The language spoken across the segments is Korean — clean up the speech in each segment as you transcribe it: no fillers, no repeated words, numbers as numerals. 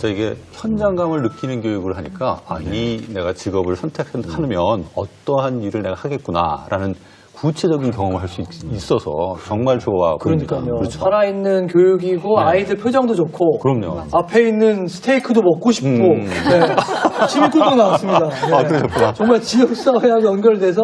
그래서 이게 현장감을 느끼는 교육을 하니까 내가 직업을 선택하면 어떠한 일을 내가 하겠구나라는 구체적인 경험을 할 수 있어서 정말 좋아 보입니다. 그러니까요. 그렇죠. 살아있는 교육이고 아이들 표정도 좋고 그럼요. 앞에 있는 스테이크도 먹고 싶고 네. 침입구도 나왔습니다. 네. 그러셨구나. 정말 지역사회하고 연결돼서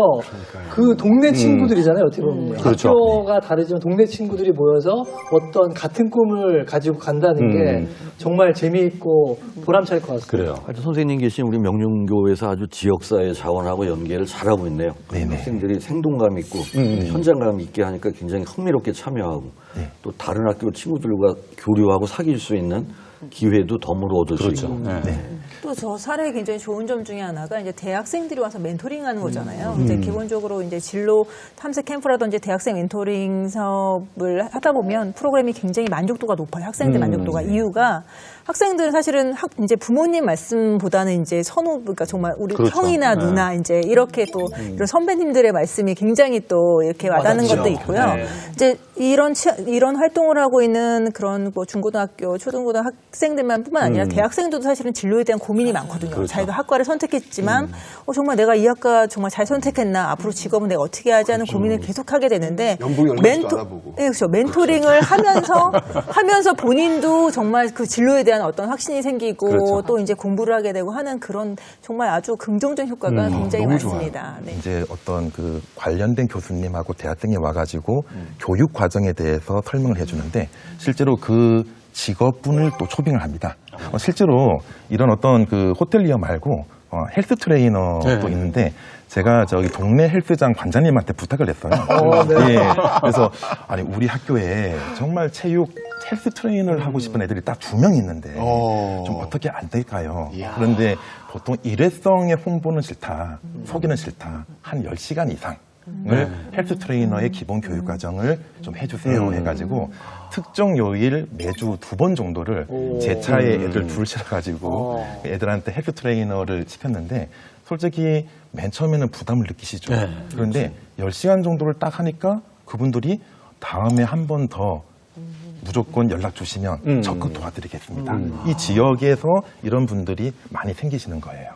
그 동네 친구들이잖아요. 어떻게 보면 그렇죠. 학교가 다르지만 동네 친구들이 모여서 어떤 같은 꿈을 가지고 간다는 게 정말 재미있고 보람찰 것 같습니다. 그래요. 하여튼 선생님 계신 우리 명륜교에서 아주 지역사회 자원하고 연계를 잘하고 있네요. 학생들이 생동감 있고 현장감 있게 하니까 굉장히 흥미롭게 참여하고 또 다른 학교 친구들과 교류하고 사귈 수 있는 기회도 덤으로 얻을 수 있고. 또 저 사례의 굉장히 좋은 점 중에 하나가 이제 대학생들이 와서 멘토링하는 거잖아요. 이제 기본적으로 이제 진로 탐색 캠프라든지 대학생 멘토링 사업을 하다 보면 프로그램이 굉장히 만족도가 높아요. 학생들 만족도가. 이유가 학생들은 사실은 이제 부모님 말씀보다는 이제 선후, 그러니까 정말 우리 그렇죠. 형이나 누나 이제 이렇게 또 이런 선배님들의 말씀이 굉장히 또 이렇게 와닿는 것도 있고요. 이제 이런 활동을 하고 있는 그런 뭐 중고등학교, 초등고등 학생들만 뿐만 아니라 대학생들도 사실은 진로에 대한 고민이 많거든요. 그렇죠. 자기가 학과를 선택했지만 정말 내가 이 학과 정말 잘 선택했나, 앞으로 직업은 내가 어떻게 하지 하는 고민을 계속하게 되는데 연봉이 얼마인지도 알아보고. 네, 그렇죠. 멘토링을 하면서 본인도 정말 그 진로에 대한 어떤 확신이 생기고 그렇죠. 또 이제 공부를 하게 되고 하는 그런 정말 아주 긍정적인 효과가 굉장히 너무 많습니다. 네. 이제 어떤 그 관련된 교수님하고 대학생이 와가지고 교육 과정에 대해서 설명을 해주는데 실제로 그 직업분을 또 초빙을 합니다. 실제로 이런 어떤 그 호텔리어 말고 헬스 트레이너도 있는데 제가 저기 동네 헬스장 관장님한테 부탁을 했어요. 예. 그래서 아니 우리 학교에 정말 체육 헬스 트레이너를 하고 싶은 애들이 딱 2명 있는데 좀 어떻게 안 될까요? 그런데 보통 일회성의 홍보는 싫다, 소개는 싫다, 한 10시간 이상 을 헬스 트레이너의 기본 교육 과정을 좀 해주세요 해가지고 특정 요일 매주 2번 정도를 제 차에 애들 둘 실어가지고 애들한테 헬스 트레이너를 시켰는데 솔직히 맨 처음에는 부담을 느끼시죠. 그런데 10시간 정도를 딱 하니까 그분들이 다음에 한 번 더 무조건 연락 주시면 적극 도와드리겠습니다. 이 지역에서 이런 분들이 많이 생기시는 거예요.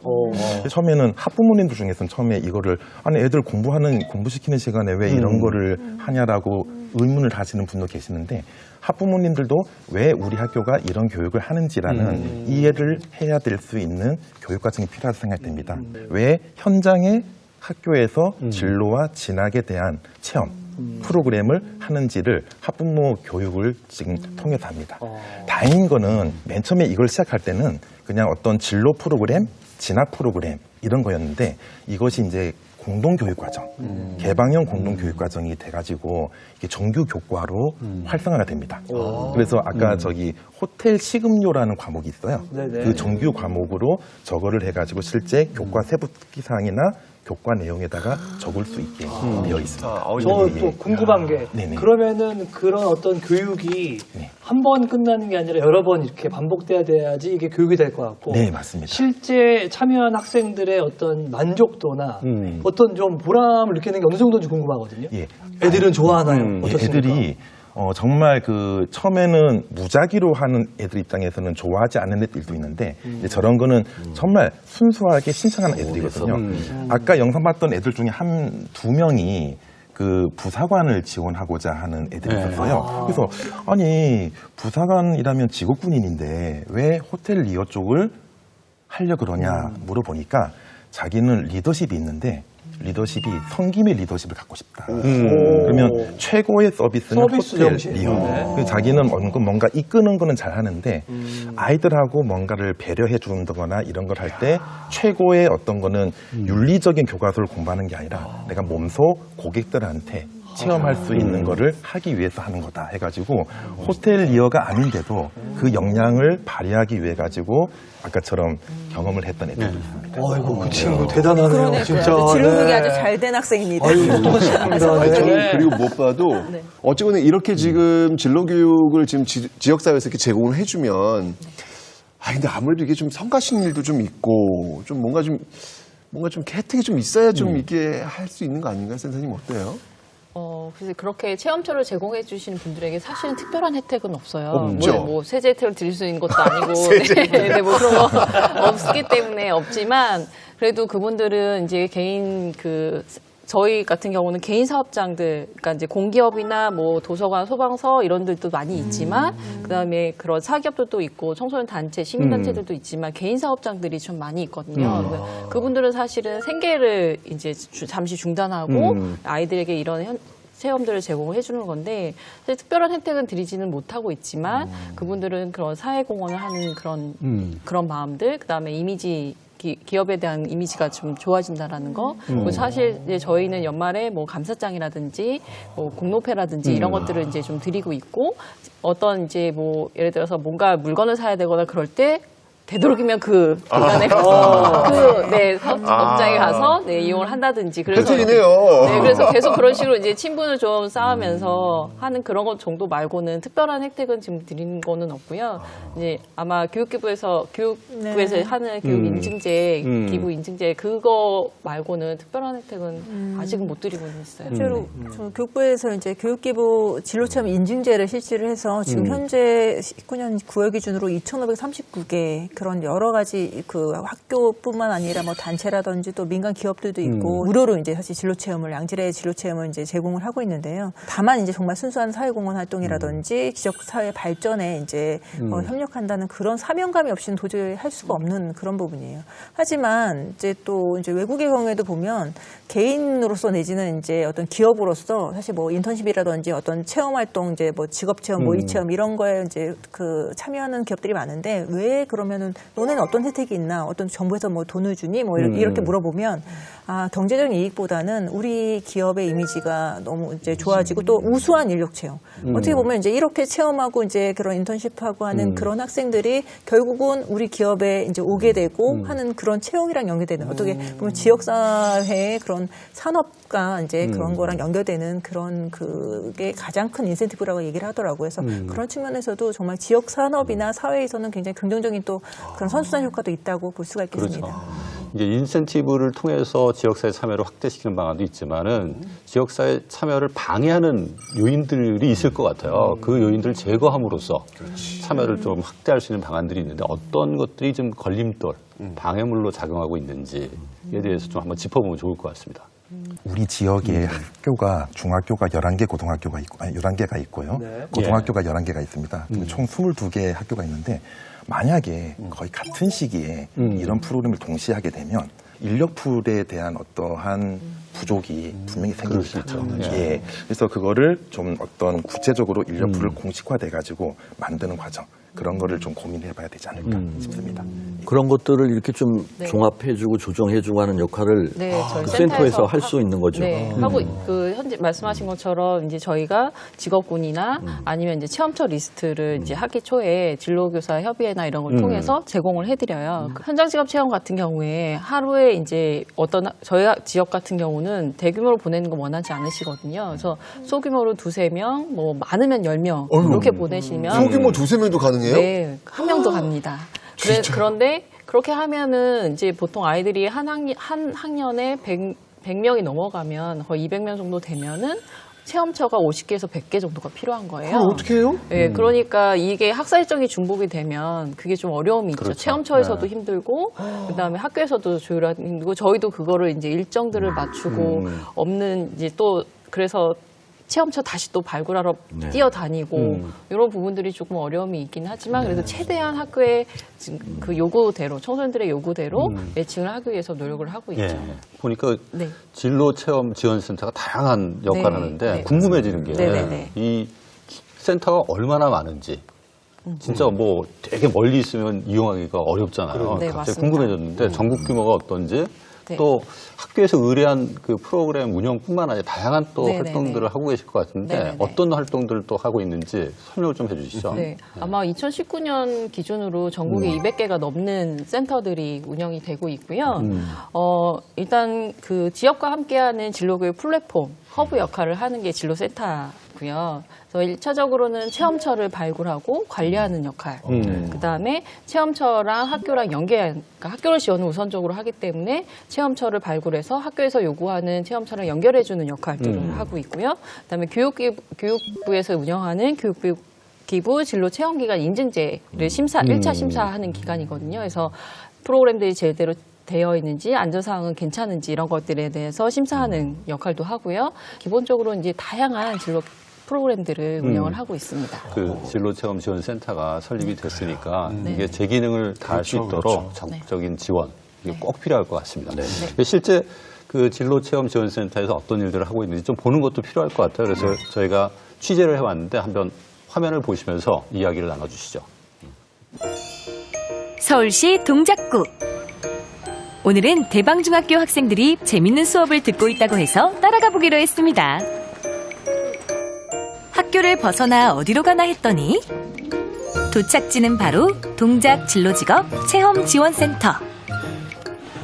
처음에는 학부모님들 중에서는 처음에 이거를 아니 애들 공부시키는 시간에 왜 이런 거를 하냐라고 의문을 하시는 분도 계시는데 학부모님들도 왜 우리 학교가 이런 교육을 하는지라는 이해를 해야 될 수 있는 교육 과정이 필요하다고 생각됩니다. 왜 현장에 학교에서 진로와 진학에 대한 체험 프로그램을 하는지를 학부모 교육을 지금 통해서 합니다. 다행인 거는 맨 처음에 이걸 시작할 때는 그냥 어떤 진로 프로그램, 진학 프로그램 이런 거였는데 이것이 이제 공동교육과정, 개방형 공동교육과정이 돼가지고 이게 정규 교과로 활성화가 됩니다. 그래서 아까 저기 호텔 식음료라는 과목이 있어요. 그 정규 과목으로 저거를 해가지고 실제 교과 세부기사항이나 교과 내용에다가 적을 수 있게 되어 있습니다. 저 또 궁금한 게 네네. 그러면은 그런 어떤 교육이 한 번 끝나는 게 아니라 여러 번 이렇게 반복돼야 돼야지 이게 교육이 될 것 같고 네, 맞습니다. 실제 참여한 학생들의 어떤 만족도나 어떤 좀 보람을 느끼는 게 어느 정도인지 궁금하거든요. 예. 애들은 좋아하나요? 어떻습니까? 애들이 정말 그 처음에는 무작위로 하는 애들 입장에서는 좋아하지 않는 애들도 있는데 이제 저런 거는 정말 순수하게 신청하는 애들이거든요. 아까 영상 봤던 애들 중에 두 명이 그 부사관을 지원하고자 하는 애들이 있었어요. 그래서 아니 부사관이라면 직업군인인데 왜 호텔리어 쪽을 하려 그러냐 물어보니까 자기는 리더십이 있는데 리더십이 성김의 리더십을 갖고 싶다. 그러면 최고의 서비스는 서비스 호텔 정신. 리더. 자기는 뭔가 이끄는 거는 잘 하는데 아이들하고 뭔가를 배려해 준다거나 이런 걸 할 때 최고의 어떤 거는 윤리적인 교과서를 공부하는 게 아니라 내가 몸소 고객들한테 체험할 수 있는 거를 하기 위해서 하는 거다 해가지고 호텔리어가 아닌데도 그 역량을 발휘하기 위해 가지고 아까처럼 경험을 했던 애들도 있습니다. 아이고 그 친구 대단하네요. 그러네, 진짜. 진로교육이 네. 아주 잘 된 학생입니다. 아유 똑똑하십니다. 저는 그리고 무엇보다도 어쨌거나 이렇게 지금 진로교육을 지금 지역사회에서 이렇게 제공을 해주면 근데 아무래도 이게 좀 성과심일도 좀 있고 좀 뭔가 좀 혜택이 좀 있어야 좀 이게 할 수 있는 거 아닌가요? 선생님 어때요? 그래서 그렇게 체험처를 제공해 주시는 분들에게 사실은 특별한 혜택은 없어요. 없죠. 뭐 세제 혜택을 드릴 수 있는 것도 아니고 네, 뭐 그런 거 없기 때문에 없지만 그래도 그분들은 이제 개인 저희 같은 경우는 개인 사업장들, 그러니까 이제 공기업이나 뭐 도서관, 소방서 이런 데도 많이 있지만, 그 다음에 그런 사기업들도 있고, 청소년 단체, 시민단체들도 있지만, 개인 사업장들이 좀 많이 있거든요. 그분들은 사실은 생계를 이제 잠시 중단하고, 아이들에게 이런 체험들을 제공을 해주는 건데, 사실 특별한 혜택은 드리지는 못하고 있지만, 그분들은 그런 사회공헌을 하는 그런 마음들, 그 다음에 이미지, 기업에 대한 이미지가 좀 좋아진다라는 거. 그리고 사실 이제 저희는 연말에 뭐 감사장이라든지 뭐 공로패라든지 이런 것들을 이제 좀 드리고 있고 어떤 이제 뭐 예를 들어서 뭔가 물건을 사야 되거나 그럴 때 되도록이면 그 공간에 가서 사업장에 가서 이용을 한다든지 그래서 혜택이네요. 네, 그래서 계속 그런 식으로 이제 친분을 좀 쌓으면서 하는 그런 것 정도 말고는 특별한 혜택은 지금 드리는 거는 없고요. 이제 아마 교육부에서 하는 교육 인증제, 기부 인증제 그거 말고는 특별한 혜택은 아직은 못 드리고 있어요. 실제로 저 교육부에서 이제 교육기부 진로체험 인증제를 실시를 해서 지금 현재 19년 9월 기준으로 2,539개 그런 여러 가지 그 학교뿐만 아니라 뭐 단체라든지 또 민간 기업들도 있고 무료로 이제 사실 양질의 진로 체험을 이제 제공을 하고 있는데요. 다만 이제 정말 순수한 사회공헌 활동이라든지 지역 사회 발전에 이제 협력한다는 그런 사명감이 없이는 도저히 할 수가 없는 그런 부분이에요. 하지만 이제 또 이제 외국의 경우에도 보면 개인으로서 내지는 이제 어떤 기업으로서 사실 뭐 인턴십이라든지 어떤 체험 활동 이제 뭐 직업 체험, 모의 체험 이런 거에 이제 그 참여하는 기업들이 많은데 왜 그러면은 너네는 어떤 혜택이 있나? 어떤 정부에서 뭐 돈을 주니? 뭐 이렇게 물어보면 경제적인 이익보다는 우리 기업의 이미지가 너무 이제 좋아지고 또 우수한 인력 채용. 어떻게 보면 이제 이렇게 체험하고 이제 그런 인턴십하고 하는 그런 학생들이 결국은 우리 기업에 이제 오게 되고 하는 그런 채용이랑 연계되는 어떻게 보면 지역사회의 그런 산업과 이제 그런 거랑 연결되는 그런 그게 가장 큰 인센티브라고 얘기를 하더라고요. 그래서 그런 측면에서도 정말 지역 산업이나 사회에서는 굉장히 긍정적인 또 그런 선순환 효과도 있다고 볼 수가 있겠습니다. 그렇죠. 이제 인센티브를 통해서 지역사회 참여를 확대시키는 방안도 있지만은 지역사회 참여를 방해하는 요인들이 있을 것 같아요. 그 요인들을 제거함으로써 참여를 좀 확대할 수 있는 방안들이 있는데 어떤 것들이 좀 걸림돌, 방해물로 작용하고 있는지에 대해서 좀 한번 짚어보면 좋을 것 같습니다. 우리 지역에 학교가 중학교가 11개 고등학교가 있고 11개가 있고요. 고등학교가 11개가 있습니다. 총 22개의 학교가 있는데 만약에 거의 같은 시기에 이런 프로그램을 동시에 하게 되면 인력풀에 대한 어떠한 부족이 분명히 생길 수 있죠. 예. 그래서 그거를 좀 어떤 구체적으로 인력풀을 공식화돼 가지고 만드는 과정 그런 거를 좀 고민해봐야 되지 않을까 싶습니다. 그런 것들을 이렇게 좀 종합해주고 조정해주고 하는 역할을 저희 그 센터에서 할 수 있는 거죠. 네, 하고 그 현재 말씀하신 것처럼 이제 저희가 직업군이나 아니면 이제 체험처 리스트를 이제 학기 초에 진로교사 협의회나 이런 걸 통해서 제공을 해드려요. 현장 직업 체험 같은 경우에 하루에 이제 저희 지역 같은 경우는 대규모로 보내는 거 원하지 않으시거든요. 그래서 소규모로 2-3명, 뭐 많으면 10명 이렇게 보내시면 소규모 2-3명도 가능해요? 네, 1명도 갑니다. 그런데 그렇게 하면은 이제 보통 아이들이 한 학년에 100명이 넘어가면 거의 200명 정도 되면은 체험처가 50개에서 100개 정도가 필요한 거예요. 그럼 어떻게 해요? 네, 그러니까 이게 학사 일정이 중복이 되면 그게 좀 어려움이 있죠. 그렇죠. 체험처에서도 힘들고, 그다음에 학교에서도 조율하기 힘들고, 저희도 그거를 이제 일정들을 맞추고 없는 이제 또 그래서 체험처 다시 또 발굴하러 뛰어다니고 이런 부분들이 조금 어려움이 있긴 하지만 그래도 최대한 학교의 그 요구대로 청소년들의 요구대로 매칭을 하기 위해서 노력을 하고 있죠. 예. 보니까 네. 진로 체험 지원센터가 다양한 역할을 네. 하는데 네. 궁금해지는 게 네. 이 센터가 얼마나 많은지 진짜 뭐 되게 멀리 있으면 이용하기가 어렵잖아요. 네, 갑자기 맞습니다. 궁금해졌는데 전국 규모가 어떤지 네. 또 학교에서 의뢰한 그 프로그램 운영뿐만 아니라 다양한 또 네, 활동들을 네, 네. 하고 계실 것 같은데 네, 네. 어떤 활동들을 또 하고 있는지 설명을 좀 해주시죠. 네, 아마 2019년 기준으로 전국에 200개가 넘는 센터들이 운영이 되고 있고요. 일단 그 지역과 함께하는 진로교육 플랫폼, 허브 역할을 하는 게 진로센터 있고요. 그래서 1차적으로는 체험처를 발굴하고 관리하는 역할. 그다음에 체험처랑 학교랑 그러니까 학교를 지원을 우선적으로 하기 때문에 체험처를 발굴해서 학교에서 요구하는 체험처랑 연결해주는 역할들을 하고 있고요. 그다음에 교육부에서 운영하는 교육기부 진로 체험기관 인증제를 1차 심사하는 기관이거든요. 그래서 프로그램들이 제대로 되어 있는지, 안전사항은 괜찮은지 이런 것들에 대해서 심사하는 역할도 하고요. 기본적으로 이제 다양한 진로 프로그램들을 운영을 하고 있습니다. 그 진로체험지원센터가 설립이 됐으니까 이게 제 기능을 다할 수 있도록 적극적인 지원 이게 꼭 필요할 것 같습니다. 실제 그 진로체험지원센터에서 어떤 일들을 하고 있는지 좀 보는 것도 필요할 것 같아요. 그래서 저희가 취재를 해왔는데 한번 화면을 보시면서 이야기를 나눠주시죠. 서울시 동작구. 오늘은 대방중학교 학생들이 재밌는 수업을 듣고 있다고 해서 따라가 보기로 했습니다. 학교를 벗어나 어디로 가나 했더니 도착지는 바로 동작 진로직업 체험지원센터.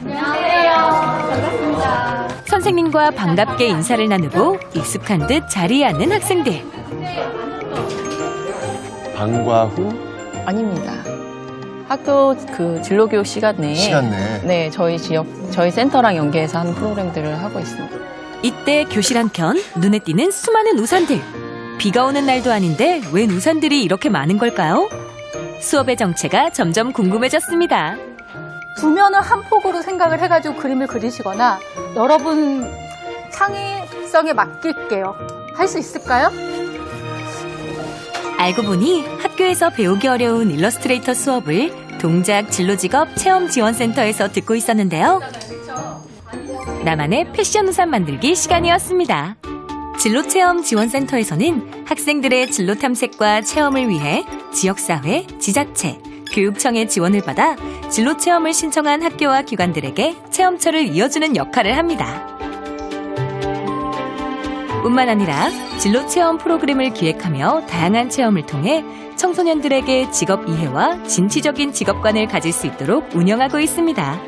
안녕하세요. 반갑습니다. 선생님과 반갑게 인사를 나누고 익숙한 듯 자리에 앉는 학생들. 방과 후 아닙니다. 학교 그 진로교육 시간 내에 네, 저희 센터랑 연계해서 하는 프로그램들을 하고 있습니다. 이때 교실 한켠 눈에 띄는 수많은 우산들. 비가 오는 날도 아닌데 웬 우산들이 이렇게 많은 걸까요? 수업의 정체가 점점 궁금해졌습니다. 두면을 한 폭으로 생각을 해가지고 그림을 그리시거나 여러분 창의성에 맡길게요. 할 수 있을까요? 알고 보니 학교에서 배우기 어려운 일러스트레이터 수업을 동작 진로직업 체험지원센터에서 듣고 있었는데요. 나만의 패션 우산 만들기 시간이었습니다. 진로체험지원센터에서는 학생들의 진로 탐색과 체험을 위해 지역사회, 지자체, 교육청의 지원을 받아 진로체험을 신청한 학교와 기관들에게 체험처를 이어주는 역할을 합니다. 뿐만 아니라 진로체험 프로그램을 기획하며 다양한 체험을 통해 청소년들에게 직업 이해와 진취적인 직업관을 가질 수 있도록 운영하고 있습니다.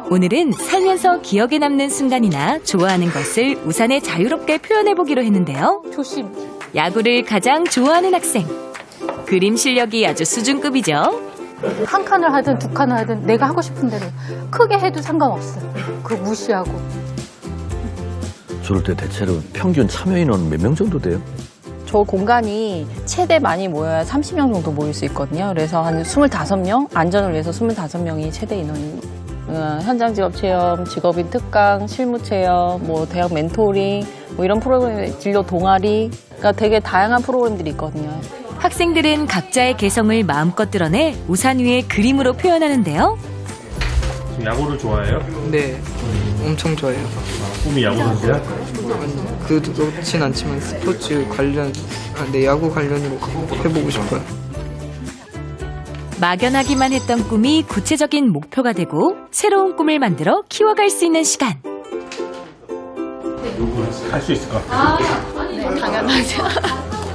오늘은 살면서 기억에 남는 순간이나 좋아하는 것을 우산에 자유롭게 표현해보기로 했는데요. 조심. 야구를 가장 좋아하는 학생. 그림 실력이 아주 수준급이죠. 한 칸을 하든 두 칸을 하든 내가 하고 싶은 대로 크게 해도 상관없어요. 그거 무시하고. 저럴 때 대체로 평균 참여 인원 몇 명 정도 돼요? 저 공간이 최대 많이 모여야 30명 정도 모일 수 있거든요. 그래서 한 25명, 안전을 위해서 25명이 최대 인원입니다. 현장 직업 체험, 직업인 특강, 실무 체험, 뭐 대학 멘토링, 뭐 이런 프로그램, 진로 동아리, 그러니까 되게 다양한 프로그램들이 있거든요. 학생들은 각자의 개성을 마음껏 드러내 우산 위에 그림으로 표현하는데요. 야구를 좋아해요? 네, 엄청 좋아해요. 꿈이 야구 선수야? 그렇진 않지만 스포츠 관련, 야구 관련으로 해보고 싶어요. 막연하기만 했던 꿈이 구체적인 목표가 되고 새로운 꿈을 만들어 키워갈 수 있는 시간. 할 수 있을 것 같아요. 네, 당연하죠.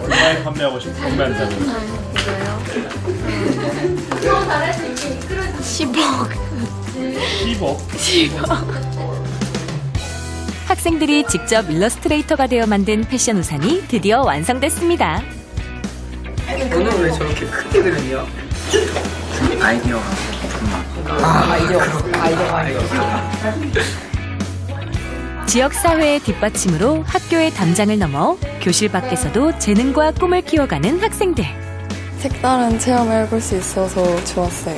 얼마에 판매하고 싶어? 판매한다면? 10억. 10억? 학생들이 직접 일러스트레이터가 되어 만든 패션 우산이 드디어 완성됐습니다. 오늘 왜 저렇게 크게 그렸냐? 아이디어가 지역사회의 뒷받침으로 학교의 담장을 넘어 교실 밖에서도 재능과 꿈을 키워가는 학생들. 색다른 체험을 해볼 수 있어서 좋았어요.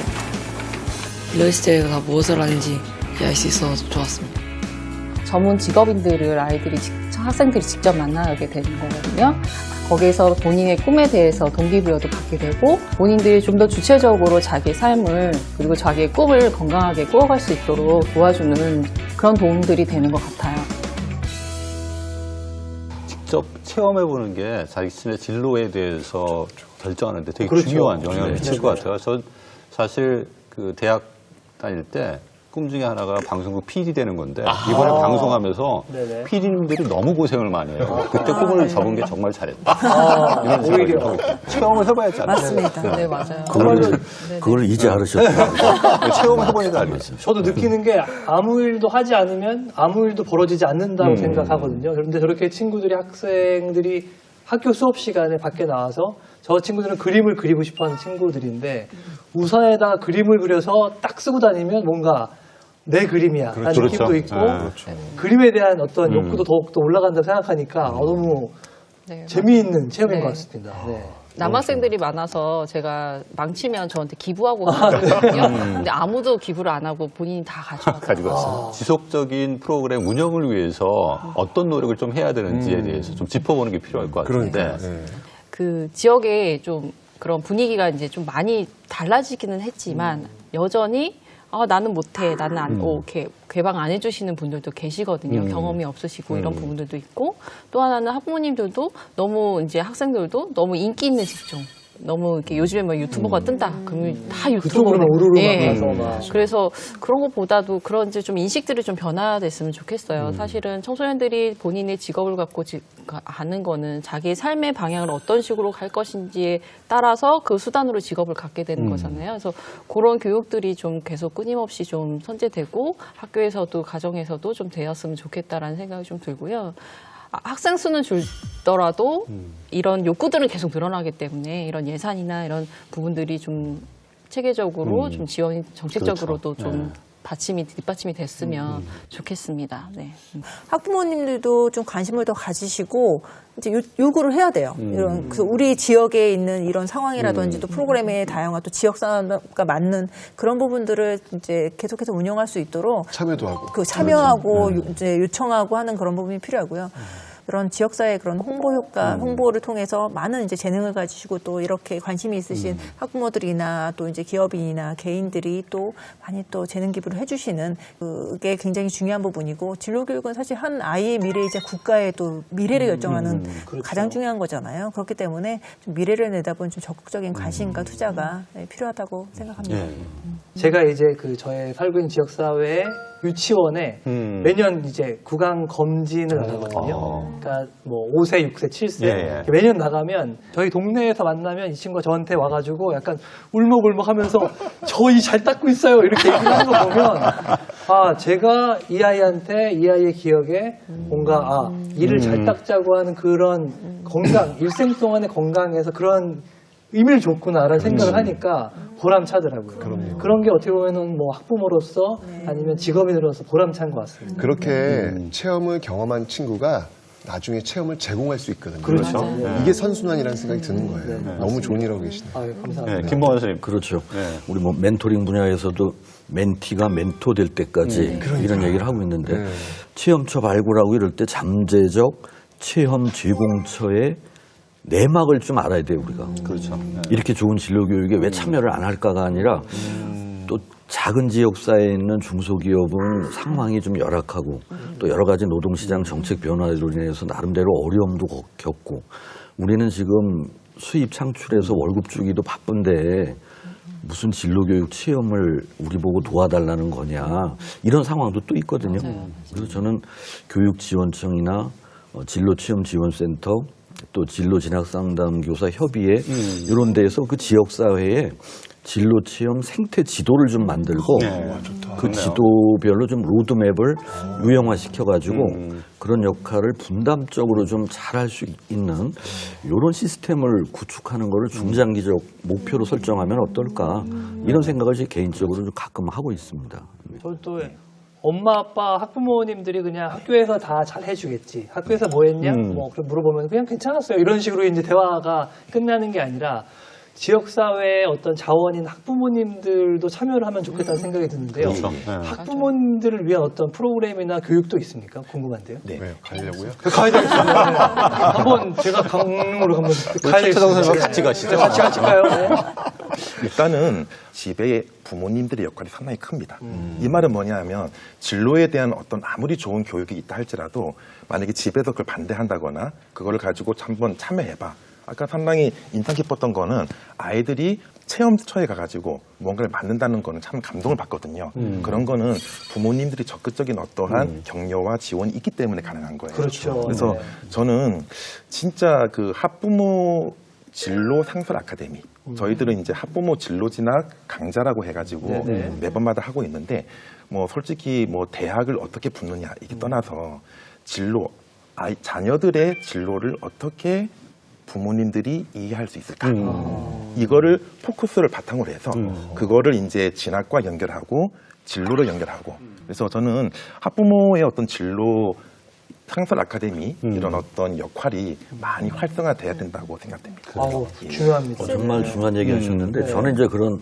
일러스트레이터가 무엇을 하는지 알 수 있어서 좋았습니다. 전문 직업인들을 학생들이 직접 만나게 되는 거거든요. 거기에서 본인의 꿈에 대해서 동기부여도 받게 되고 본인들이 좀 더 주체적으로 자기의 삶을 그리고 자기의 꿈을 건강하게 꾸어갈 수 있도록 도와주는 그런 도움들이 되는 것 같아요. 직접 체험해보는 게 자신의 진로에 대해서 결정하는 데 되게 그렇죠. 중요한 영향을 미칠 것 같아요. 저 사실 그 대학 다닐 때 꿈 중에 하나가 방송국 PD 되는 건데 이번에 방송하면서 네네. PD님들이 너무 고생을 많이 해요. 그때 꿈을 접은 게 정말 잘했다. 이런 생각이 오히려. 들고 있어요. 체험을 해봐야지 않나요? 맞습니다. 네, 맞아요. 그걸 이제 알으셨다. 체험해보니까 알겠어요. 저도 느끼는 게 아무 일도 하지 않으면 아무 일도 벌어지지 않는다고 생각하거든요. 그런데 저렇게 친구들이, 학생들이 학교 수업 시간에 밖에 나와서 저 친구들은 그림을 그리고 싶어 하는 친구들인데 우산에다가 그림을 그려서 딱 쓰고 다니면 뭔가 내 그림이야 라는 그렇죠. 느낌도 있고 네. 그림에 대한 어떤 욕구도 더욱더 올라간다고 생각하니까 너무 네, 재미있는 체험인 네. 것 같습니다. 네. 남학생들이 많아서 제가 망치면 저한테 기부하고 그러거든요. 근데 아무도 기부를 안 하고 본인이 다 가져가고. 가지고 왔어요. 지속적인 프로그램 운영을 위해서 어떤 노력을 좀 해야 되는지에 대해서 좀 짚어보는 게 필요할 것 같은데. 그 지역에 좀 그런 분위기가 이제 좀 많이 달라지기는 했지만 여전히 나는 못해, 나는 안, 이렇게 개방 안 해주시는 분들도 계시거든요. 경험이 없으시고 이런 부분들도 있고 또 하나는 학부모님들도 너무 이제 학생들도 너무 인기 있는 직종. 너무 이렇게 요즘에 뭐 유튜버가 뜬다. 그러면 다 그쪽으로만 유튜버로 우르르 예. 가서 막. 그래서 그런 것보다도 그런 이제 좀 인식들이 좀 변화됐으면 좋겠어요. 사실은 청소년들이 본인의 직업을 갖고 하는 거는 자기의 삶의 방향을 어떤 식으로 갈 것인지에 따라서 그 수단으로 직업을 갖게 되는 거잖아요. 그래서 그런 교육들이 좀 계속 끊임없이 좀 선제되고 학교에서도 가정에서도 좀 되었으면 좋겠다라는 생각이 좀 들고요. 학생 수는 줄더라도 이런 욕구들은 계속 늘어나기 때문에 이런 예산이나 이런 부분들이 좀 체계적으로 좀 지원이 정책적으로도 좀 뒷받침이 됐으면 좋겠습니다. 네. 학부모님들도 좀 관심을 더 가지시고 이제 요구를 해야 돼요. 이런 그래서 우리 지역에 있는 이런 상황이라든지 또 프로그램의 다양한 또 지역 상황과 맞는 그런 부분들을 이제 계속해서 운영할 수 있도록 참여도 하고. 참여하고 이제 요청하고 하는 그런 부분이 필요하고요. 그런 지역사회 그런 홍보 효과, 홍보를 통해서 많은 이제 재능을 가지시고 또 이렇게 관심이 있으신 학부모들이나 또 이제 기업인이나 개인들이 또 많이 또 재능 기부를 해주시는 그게 굉장히 중요한 부분이고 진로교육은 사실 한 아이의 미래이자 국가의 또 미래를 결정하는 가장 중요한 거잖아요. 그렇기 때문에 좀 미래를 내다본 좀 적극적인 관심과 투자가 필요하다고 생각합니다. 제가 이제 그 저의 살고 있는 지역사회 유치원에 매년 이제 구강 검진을 나가거든요. 그러니까 뭐 5세, 6세, 7세 예. 매년 나가면 저희 동네에서 만나면 이 친구가 저한테 와가지고 약간 울먹울먹 하면서 저희 잘 닦고 있어요 이렇게 얘기하는 거 보면 제가 이 아이한테 이 아이의 기억에 뭔가 이를 잘 닦자고 하는 그런 건강 일생 동안의 건강에서 그런 의미를 줬구나라는 생각을 하니까 보람차더라고요. 그런 게 어떻게 보면은 뭐 학부모로서 아니면 직업인으로서 보람찬 것 같습니다. 그렇게 체험을 경험한 친구가 나중에 체험을 제공할 수 있거든요. 그렇죠. 이게 선순환이라는 생각이 드는 거예요. 너무 좋은 일하고 계시네요. 감사합니다. 네, 김보환 선생님. 그렇죠. 우리 뭐 멘토링 분야에서도 멘티가 멘토 될 때까지 이런 얘기를 하고 있는데 체험처 발굴하고 이럴 때 잠재적 체험 제공처의 내막을 좀 알아야 돼요, 우리가. 그렇죠. 이렇게 좋은 진로 교육에 왜 참여를 안 할까가 아니라 또 작은 지역사회에 있는 중소기업은 상황이 좀 열악하고 또 여러 가지 노동시장 정책 변화로 인해서 나름대로 어려움도 겪고 우리는 지금 수입 창출해서 월급 주기도 바쁜데 무슨 진로교육 체험을 우리 보고 도와달라는 거냐 이런 상황도 또 있거든요. 그래서 저는 교육지원청이나 진로체험지원센터 또 진로진학상담교사 협의회 이런 데에서 그 지역사회에 진로체험 생태 지도를 좀 만들고 그 지도별로 좀 로드맵을 유형화시켜가지고 그런 역할을 분담적으로 좀 잘할 수 있는 이런 시스템을 구축하는 거를 중장기적 목표로 설정하면 어떨까 이런 생각을 제 개인적으로 좀 가끔 하고 있습니다. 저는 또 엄마, 아빠, 학부모님들이 그냥 학교에서 다 잘 해주겠지. 학교에서 뭐 했냐? 뭐, 그럼 물어보면 그냥 괜찮았어요. 이런 식으로 이제 대화가 끝나는 게 아니라 지역사회의 어떤 자원인 학부모님들도 참여를 하면 좋겠다는 생각이 드는데요. 그렇죠. 학부모님들을 위한 어떤 프로그램이나 교육도 있습니까? 궁금한데요. 네. 가려고요? 가야 되겠습니다. 한번 제가 강릉으로 한번 가야 되겠습니다. 같이 가시죠. 같이 가실까요? 네. 일단은 집에 부모님들의 역할이 상당히 큽니다. 이 말은 뭐냐 하면 진로에 대한 어떤 아무리 좋은 교육이 있다 할지라도 만약에 집에서 그걸 반대한다거나 그거를 가지고 한번 참여해봐. 아까 상당히 인상 깊었던 거는 아이들이 체험처에 가가지고 뭔가를 만든다는 거는 참 감동을 받거든요. 그런 거는 부모님들이 적극적인 어떠한 격려와 지원이 있기 때문에 가능한 거예요. 그렇죠. 그래서 네. 저는 진짜 그 학부모 진로 상설 아카데미 저희들은 이제 학부모 진로 진학 강좌라고 해가지고 네네. 매번마다 하고 있는데 뭐 솔직히 뭐 대학을 어떻게 붙느냐 이게 떠나서 진로 자녀들의 진로를 어떻게 부모님들이 이해할 수 있을까? 이거를 포커스를 바탕으로 해서 그거를 이제 진학과 연결하고 진로를 연결하고 그래서 저는 학부모의 어떤 진로 상설 아카데미 이런 어떤 역할이 많이 활성화돼야 된다고 생각됩니다. 중요합니다. 정말 중요한 얘기 하셨는데 저는 이제 그런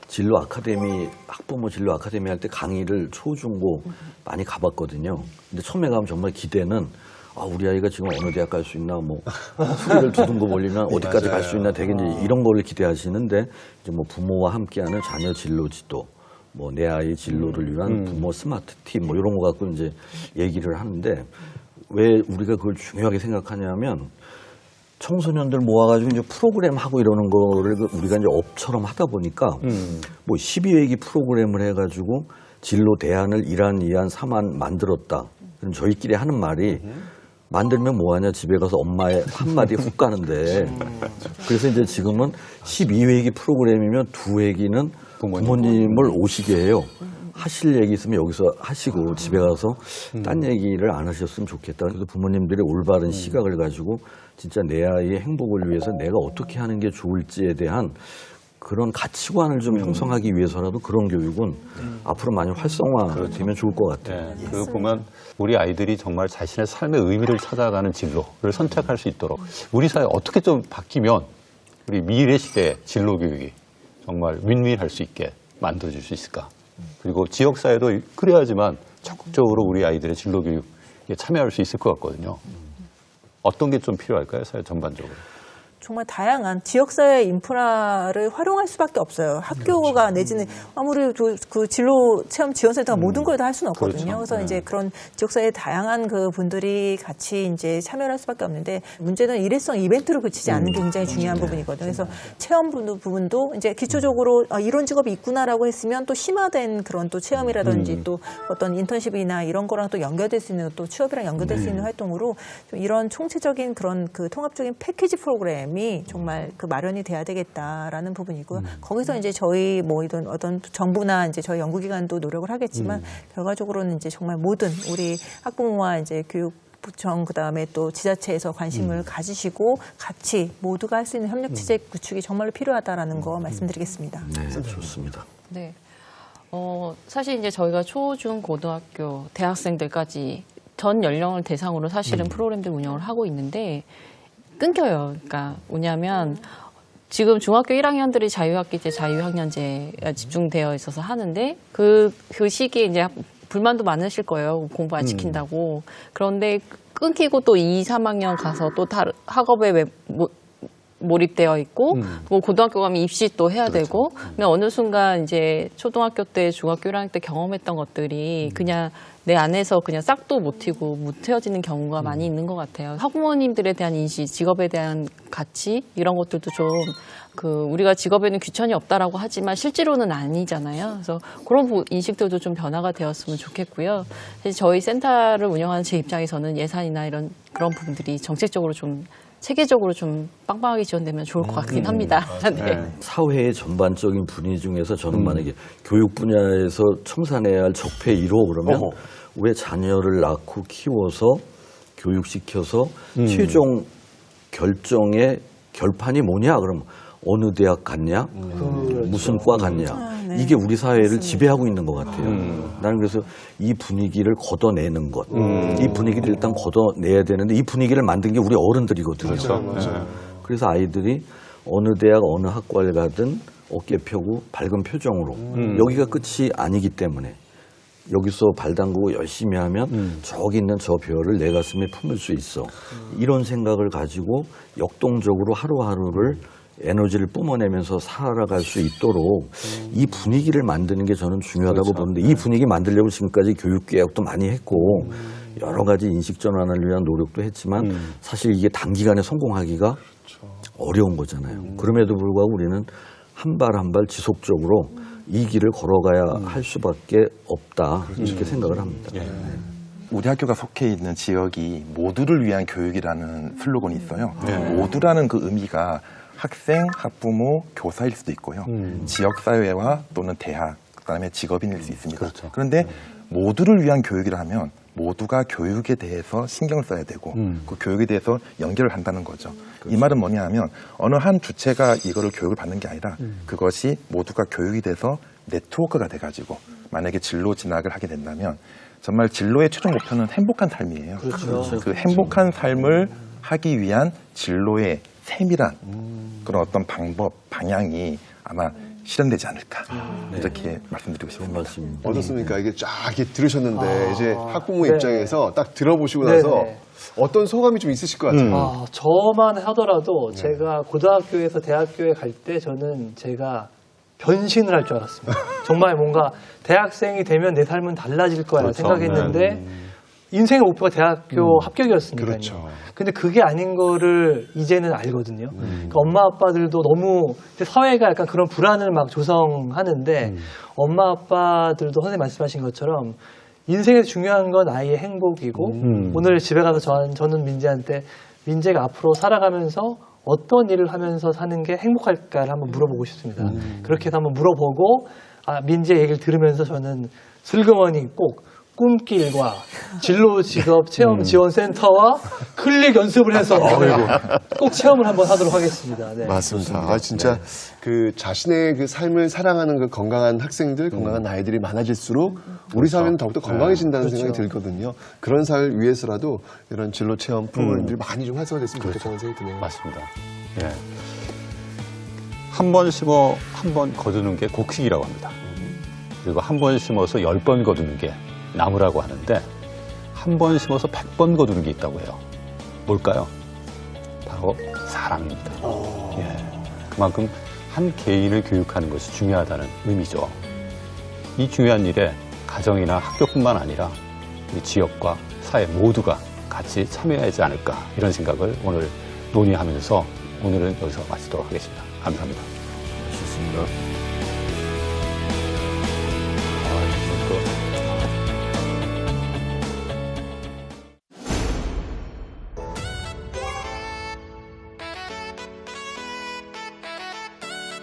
진로 아카데미 학부모 진로 아카데미 할 때 강의를 초중고 많이 가봤거든요. 근데 처음에 가면 정말 기대는 우리 아이가 지금 어느 대학 갈 수 있나, 뭐, 수리를 두둥거 몰리나, 어디까지 갈 수 있나, 되게 이제 이런 거를 기대하시는데, 이제 뭐 부모와 함께하는 자녀 진로 지도, 뭐 내 아이 진로를 위한 부모 스마트 팀, 뭐 이런 거 갖고 이제 얘기를 하는데, 왜 우리가 그걸 중요하게 생각하냐면, 청소년들 모아가지고 이제 프로그램 하고 이러는 거를 우리가 이제 업처럼 하다 보니까, 뭐 12회기 프로그램을 해가지고 진로 대안을 1안, 2안, 3안 만들었다. 그럼 저희끼리 하는 말이, 만들면 뭐하냐 집에 가서 엄마의 한마디 훅 가는데 그래서 이제 지금은 12회기 프로그램이면 2회기는 부모님을 오시게 해요. 하실 얘기 있으면 여기서 하시고 집에 가서 딴 얘기를 안 하셨으면 좋겠다. 그래서 부모님들이 올바른 시각을 가지고 진짜 내 아이의 행복을 위해서 내가 어떻게 하는 게 좋을지에 대한 그런 가치관을 좀 형성하기 위해서라도 그런 교육은 앞으로 많이 활성화되면 좋을 것 같아요. 네, 그 보면 우리 아이들이 정말 자신의 삶의 의미를 찾아가는 진로를 선택할 수 있도록 우리 사회 어떻게 좀 바뀌면 우리 미래 시대의 진로 교육이 정말 윈윈할 수 있게 만들어줄 수 있을까? 그리고 지역 사회도 그래야지만 적극적으로 우리 아이들의 진로 교육에 참여할 수 있을 것 같거든요. 어떤 게 좀 필요할까요, 사회 전반적으로? 정말 다양한 지역사회 인프라를 활용할 수밖에 없어요. 학교가 내지는 아무리 그 진로 체험 지원센터가 모든 걸 다 할 수는 없거든요. 그래서 이제 그런 지역사회 다양한 그 분들이 같이 이제 참여를 할 수밖에 없는데 문제는 일회성 이벤트로 그치지 않는 게 굉장히 중요한 부분이거든요. 그래서 체험 부분도 이제 기초적으로 이런 직업이 있구나라고 했으면 또 심화된 그런 또 체험이라든지 또 어떤 인턴십이나 이런 거랑 또 연결될 수 있는 또 취업이랑 연결될 수 있는 활동으로 좀 이런 총체적인 그런 그 통합적인 패키지 프로그램 정말 그 마련이 돼야 되겠다라는 부분이고요. 거기서 이제 저희 뭐 이런 어떤 정부나 이제 저희 연구기관도 노력을 하겠지만 결과적으로는 이제 정말 모든 우리 학부모와 이제 교육부청 그다음에 또 지자체에서 관심을 가지시고 같이 모두가 할 수 있는 협력 체제 구축이 정말로 필요하다라는 거 말씀드리겠습니다. 네, 좋습니다. 네. 사실 이제 저희가 초, 중, 고등학교, 대학생들까지 전 연령을 대상으로 사실은 프로그램들 운영을 하고 있는데 끊겨요. 그러니까 뭐냐면 지금 중학교 1학년들이 자유학기제, 자유학년제에 집중되어 있어서 하는데 그 시기에 이제 불만도 많으실 거예요. 공부 안 시킨다고. 그런데 끊기고 또 2, 3학년 가서 또 다른 학업에 몰입되어 있고 또 고등학교 가면 입시 또 해야 되고 근데 어느 순간 이제 초등학교 때, 중학교 1학년 때 경험했던 것들이 그냥 내 안에서 그냥 싹도 못 튀고 못 헤어지는 경우가 많이 있는 것 같아요. 학부모님들에 대한 인식, 직업에 대한 가치 이런 것들도 좀 우리가 직업에는 귀천이 없다라고 하지만 실제로는 아니잖아요. 그래서 그런 인식들도 좀 변화가 되었으면 좋겠고요. 사실 저희 센터를 운영하는 제 입장에서는 예산이나 이런 그런 부분들이 정책적으로 좀 체계적으로 좀 빵빵하게 지원되면 좋을 것 같긴 합니다. 네. 사회의 전반적인 분위 중에서 저는 만약에 교육 분야에서 청산해야 할 적폐 1호 그러면 왜 자녀를 낳고 키워서 교육시켜서 최종 결정의 결판이 뭐냐 그러면 어느 대학 갔냐 무슨 과 갔냐 이게 우리 사회를 지배하고 있는 것 같아요. 나는 그래서 이 분위기를 걷어내는 것 이 분위기를 일단 걷어내야 되는데 이 분위기를 만든 게 우리 어른들이거든요. 그래서 아이들이 어느 대학 어느 학과를 가든 어깨 펴고 밝은 표정으로 여기가 끝이 아니기 때문에 여기서 발 담그고 열심히 하면 저기 있는 저 별을 내 가슴에 품을 수 있어. 이런 생각을 가지고 역동적으로 하루하루를 에너지를 뿜어내면서 살아갈 수 있도록 이 분위기를 만드는 게 저는 중요하다고 보는데 이 분위기 만들려고 지금까지 교육개혁도 많이 했고 여러 가지 인식 전환을 위한 노력도 했지만 사실 이게 단기간에 성공하기가 어려운 거잖아요. 그럼에도 불구하고 우리는 한 발 한 발 지속적으로 이 길을 걸어가야 할 수밖에 없다. 이렇게 생각을 합니다. 우리 학교가 속해 있는 지역이 모두를 위한 교육이라는 슬로건이 있어요. 모두라는 그 의미가 학생, 학부모, 교사일 수도 있고요. 지역사회와 또는 대학, 그다음에 직업인일 수 있습니다. 그렇죠. 그런데 모두를 위한 교육이라 하면 모두가 교육에 대해서 신경을 써야 되고 그 교육에 대해서 연결을 한다는 거죠. 이 말은 뭐냐 하면 어느 한 주체가 이거를 교육을 받는 게 아니라 그것이 모두가 교육이 돼서 네트워크가 돼가지고 만약에 진로 진학을 하게 된다면 정말 진로의 최종 목표는 행복한 삶이에요. 그 행복한 삶을 하기 위한 진로의 세밀한 그런 어떤 방법, 방향이 아마 실현되지 않을까 이렇게 말씀드리고 싶습니다. 어떻습니까? 이게 쫙 이렇게 들으셨는데 이제 학부모 입장에서 딱 들어보시고 나서 어떤 소감이 좀 있으실 것 같아요. 저만 하더라도 제가 고등학교에서 대학교에 갈 때 저는 제가 변신을 할 줄 알았습니다. 정말 뭔가 대학생이 되면 내 삶은 달라질 거야 생각했는데 인생의 목표가 대학교 합격이었으니까요. 그렇죠. 근데 그게 아닌 거를 이제는 알거든요. 그러니까 엄마 아빠들도 너무 사회가 약간 그런 불안을 막 조성하는데 엄마 아빠들도 선생님 말씀하신 것처럼 인생에서 중요한 건 아이의 행복이고 오늘 집에 가서 저는 민재한테 민재가 앞으로 살아가면서 어떤 일을 하면서 사는 게 행복할까를 한번 물어보고 싶습니다. 그렇게 해서 한번 물어보고 민재 얘기를 들으면서 저는 슬그머니 꼭 꿈길과 진로 직업 체험 지원 센터와 클릭 연습을 해서 꼭 체험을 한번 하도록 하겠습니다. 네. 맞습니다. 진짜 그 자신의 그 삶을 사랑하는 그 건강한 학생들, 건강한 아이들이 많아질수록 우리 사회는 더욱더 건강해진다는 생각이 들거든요. 그런 사회를 위해서라도 이런 진로 체험 프로그램들이 많이 좀 활성화됐으면 좋겠다는 생각이 드네요. 맞습니다. 예. 한 번 심어 한 번 거두는 게 곡식이라고 합니다. 그리고 한 번 심어서 10번 거두는 게 나무라고 하는데 한 번 심어서 100번 거두는 게 있다고 해요. 뭘까요? 바로 사랑입니다. 예. 그만큼 한 개인을 교육하는 것이 중요하다는 의미죠. 이 중요한 일에 가정이나 학교뿐만 아니라 우리 지역과 사회 모두가 같이 참여하지 않을까 이런 생각을 오늘 논의하면서 오늘은 여기서 마치도록 하겠습니다. 감사합니다. 좋습니다.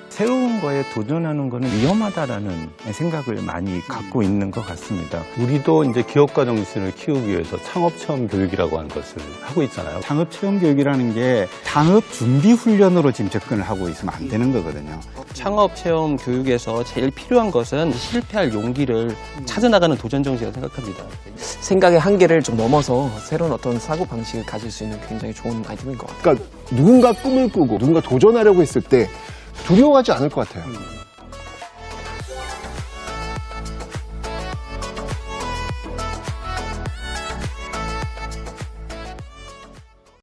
새로운 거에 도전하는 거는 위험하다라는 생각을 많이 갖고 있는 것 같습니다. 우리도 이제 기업가 정신을 키우기 위해서 창업 체험 교육이라고 하는 것을 하고 있잖아요. 창업 체험 교육이라는 게 창업 준비 훈련으로 지금 접근을 하고 있으면 안 되는 거거든요. 창업 체험 교육에서 제일 필요한 것은 실패할 용기를 찾아나가는 도전 정신이라고 생각합니다. 생각의 한계를 좀 넘어서 새로운 어떤 사고 방식을 가질 수 있는 굉장히 좋은 아이템인 것 같아요. 그러니까 누군가 꿈을 꾸고 누군가 도전하려고 했을 때 두려워하지 않을 것 같아요.